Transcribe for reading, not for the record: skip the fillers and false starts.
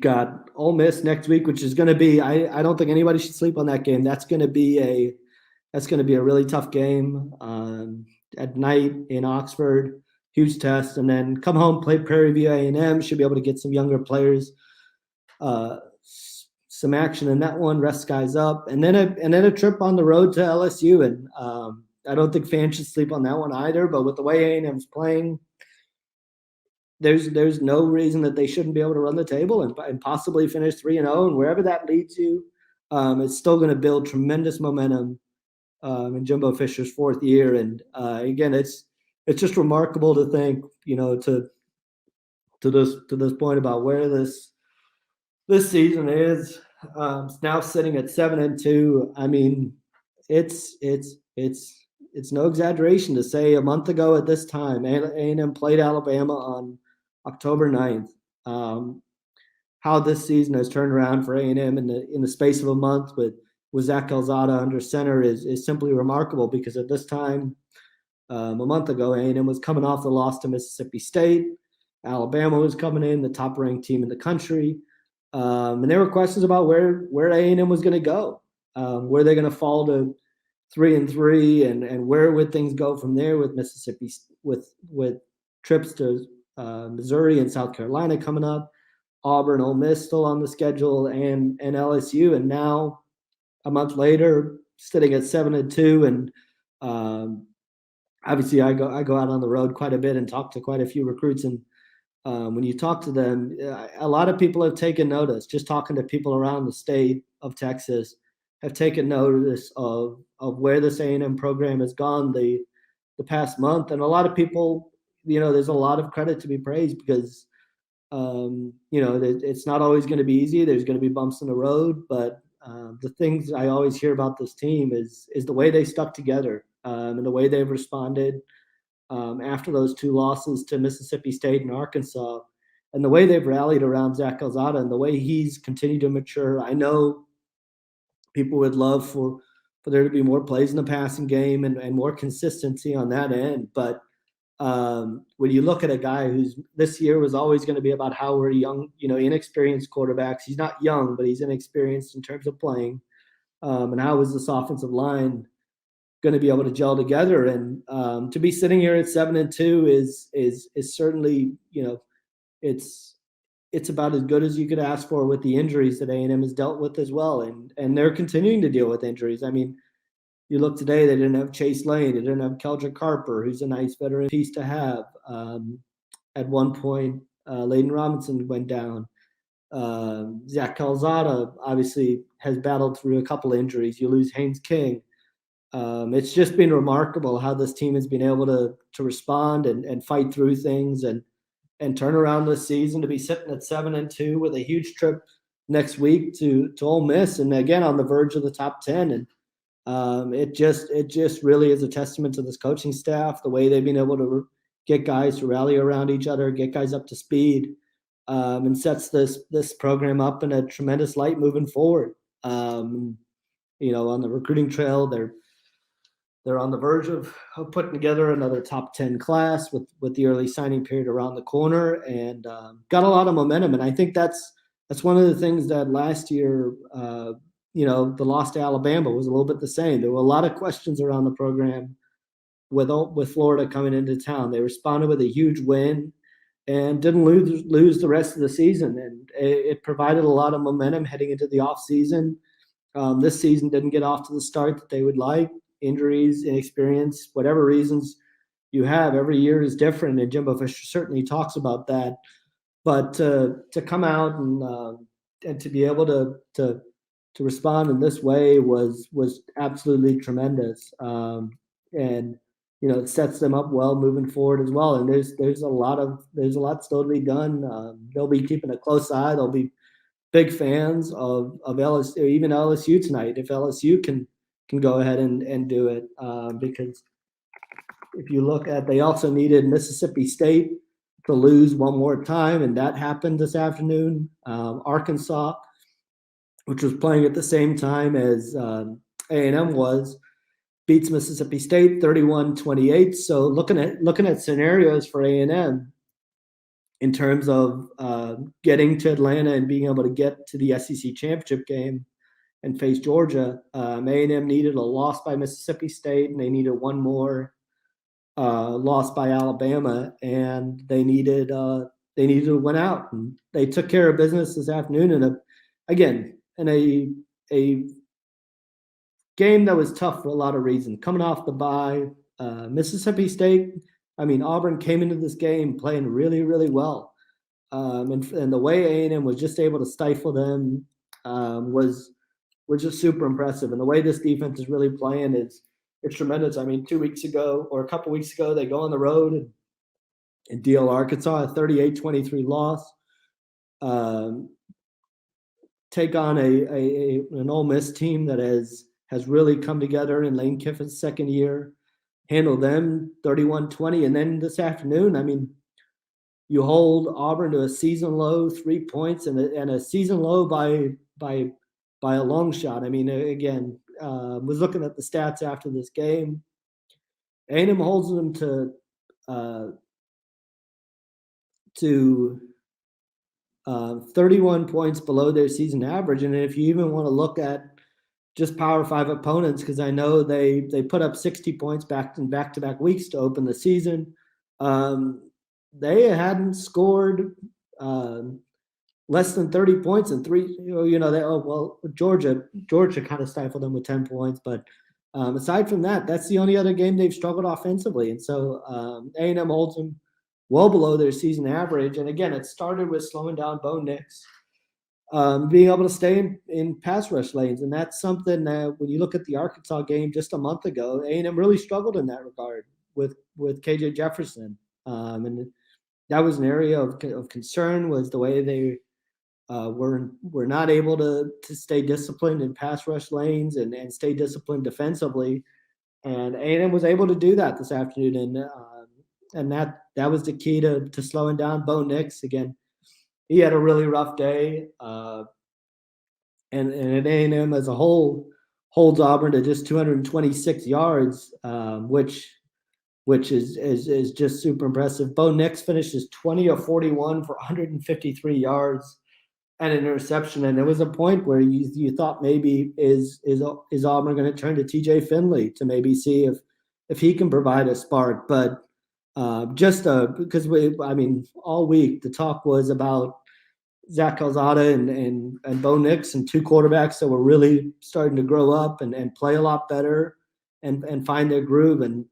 You've got Ole Miss next week, which is going to be. I don't think anybody should sleep on that game. That's going to be a really tough game at night in Oxford. Huge test, and then come home, play Prairie View A&M. Should be able to get some younger players some action in that one. Rest guys up, and then a trip on the road to LSU. And I don't think fans should sleep on that one either. But with the way A&M's playing, there's no reason that they shouldn't be able to run the table and possibly finish 3-0. And wherever that leads you, it's still going to build tremendous momentum in Jimbo Fisher's fourth year. And again, it's just remarkable to think, to this point about where this season is. It's now sitting at 7-2. I mean, it's no exaggeration to say a month ago at this time, A&M played Alabama on October 9th. How this season has turned around for A&M in the space of a month with Zach Calzada under center is simply remarkable, because at this time a month ago, A&M was coming off the loss to Mississippi State. Alabama was coming in, the top-ranked team in the country. And there were questions about where A&M was going to go. Were they going to fall to 3-3, and where would things go from there with Mississippi, with trips to Missouri and South Carolina coming up, Auburn, Ole Miss still on the schedule, and LSU. And now, a month later, sitting at 7-2, and obviously I go out on the road quite a bit and talk to quite a few recruits. And when you talk to them, a lot of people have taken notice. Just talking to people around the state of Texas have taken notice of where this A&M program has gone the past month. And a lot of people, there's a lot of credit to be praised, because it's not always going to be easy. There's going to be bumps in the road, but the things I always hear about this team is the way they stuck together, and the way they've responded after those two losses to Mississippi State and Arkansas, and the way they've rallied around Zach Calzada and the way he's continued to mature. I know people would love for there to be more plays in the passing game and more consistency on that end. But when you look at a guy who's this year was always going to be about how we're young, inexperienced quarterbacks. He's not young, but he's inexperienced in terms of playing. And how is this offensive line going to be able to gel together? And to be sitting here at 7-2 is certainly, it's about as good as you could ask for with the injuries that A&M has dealt with as well. And they're continuing to deal with injuries. I mean, you look today, they didn't have Chase Lane. They didn't have Keldrick Harper, who's a nice veteran piece to have. At one point, Layden Robinson went down. Zach Calzada obviously has battled through a couple injuries. You lose Haynes King. It's just been remarkable how this team has been able to respond and fight through things and turn around this season, to be sitting at 7-2 with a huge trip next week to Ole Miss, and again on the verge of the top 10. And it just really is a testament to this coaching staff, the way they've been able to get guys to rally around each other, get guys up to speed, and sets this program up in a tremendous light moving forward. On the recruiting trail, they're on the verge of putting together another top 10 class with the early signing period around the corner, and got a lot of momentum. And I think that's one of the things that last year, the loss to Alabama was a little bit the same. There were a lot of questions around the program with Florida coming into town. They responded with a huge win and didn't lose the rest of the season. And it provided a lot of momentum heading into the offseason. This season didn't get off to the start that they would like. Injuries, inexperience, whatever reasons you have, every year is different, and Jimbo Fisher certainly talks about that. But to come out and to be able to respond in this way was absolutely tremendous, and it sets them up well moving forward as well. And there's a lot still to be done. They'll be keeping a close eye. They'll be big fans of LSU, even LSU tonight, if LSU can go ahead and do it, because if you look at, they also needed Mississippi State to lose one more time, and that happened this afternoon. Arkansas, which was playing at the same time as A&M was, beats Mississippi State 31-28. So looking at scenarios for A&M, in terms of getting to Atlanta and being able to get to the SEC championship game and face Georgia. A&M needed a loss by Mississippi State, and they needed one more loss by Alabama, and they needed to win out. And they took care of business this afternoon in a game that was tough for a lot of reasons. Coming off the bye, Mississippi State, Auburn came into this game playing really, really well. And the way A&M was just able to stifle them was just super impressive. And the way this defense is really playing is it's tremendous. 2 weeks ago or a couple weeks ago, they go on the road and deal Arkansas a 38-23 loss. Take on an Ole Miss team that has really come together in Lane Kiffin's second year, handle them 31-20. And then this afternoon, you hold Auburn to a season low 3 points and a season low by a long shot. Was looking at the stats after this game. A&M holds them to 31 points below their season average. And if you even want to look at just Power 5 opponents, because I know they put up 60 points back-to-back weeks to open the season. They hadn't scored less than 30 points in three. Georgia kind of stifled them with 10 points, but aside from that, that's the only other game they've struggled offensively. And so A&M holds them well below their season average. And again, it started with slowing down Bo Nix, being able to stay in pass rush lanes. And that's something that when you look at the Arkansas game just a month ago, A&M really struggled in that regard with KJ Jefferson. And that was an area of concern, was the way they were not able to stay disciplined in pass rush lanes and stay disciplined defensively. And A&M was able to do that this afternoon. And that was the key to slowing down Bo Nix. Again, he had a really rough day. And A&M as a whole holds Auburn to just 226 yards, which is just super impressive. Bo Nix finishes 20 of 41 for 153 yards and an interception. And there was a point where you thought maybe is Auburn going to turn to TJ Finley to maybe see if he can provide a spark. But because all week the talk was about Zach Calzada and Bo Nix, and two quarterbacks that were really starting to grow up and play a lot better and find their groove. And